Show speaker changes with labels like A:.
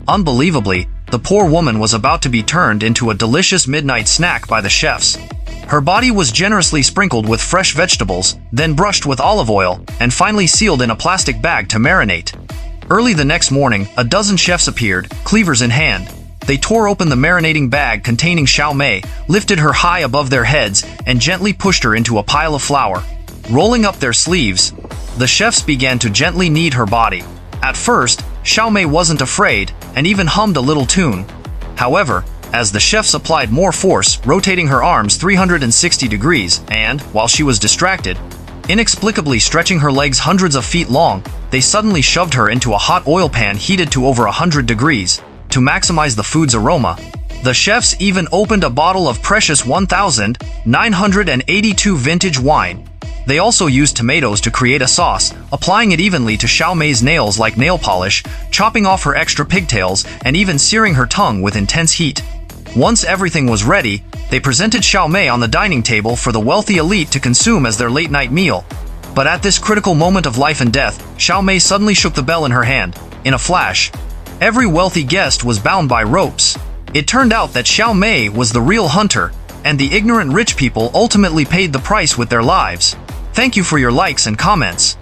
A: Unbelievably, the poor woman was about to be turned into a delicious midnight snack by the chefs. Her body was generously sprinkled with fresh vegetables, then brushed with olive oil, and finally sealed in a plastic bag to marinate. Early the next morning, a dozen chefs appeared, cleavers in hand. They tore open the marinating bag containing Xiao Mei, lifted her high above their heads, and gently pushed her into a pile of flour. Rolling up their sleeves, the chefs began to gently knead her body. At first, Xiao Mei wasn't afraid, and even hummed a little tune. However, as the chefs applied more force, rotating her arms 360 degrees, and, while she was distracted, inexplicably stretching her legs hundreds of feet long, they suddenly shoved her into a hot oil pan heated to over 100 degrees. To maximize the food's aroma, the chefs even opened a bottle of precious 1982 vintage wine. They also used tomatoes to create a sauce, applying it evenly to Xiao Mei's nails like nail polish, chopping off her extra pigtails, and even searing her tongue with intense heat. Once everything was ready, they presented Xiao Mei on the dining table for the wealthy elite to consume as their late-night meal. But at this critical moment of life and death, Xiao Mei suddenly shook the bell in her hand. In a flash, every wealthy guest was bound by ropes. It turned out that Xiao Mei was the real hunter, and the ignorant rich people ultimately paid the price with their lives. Thank you for your likes and comments.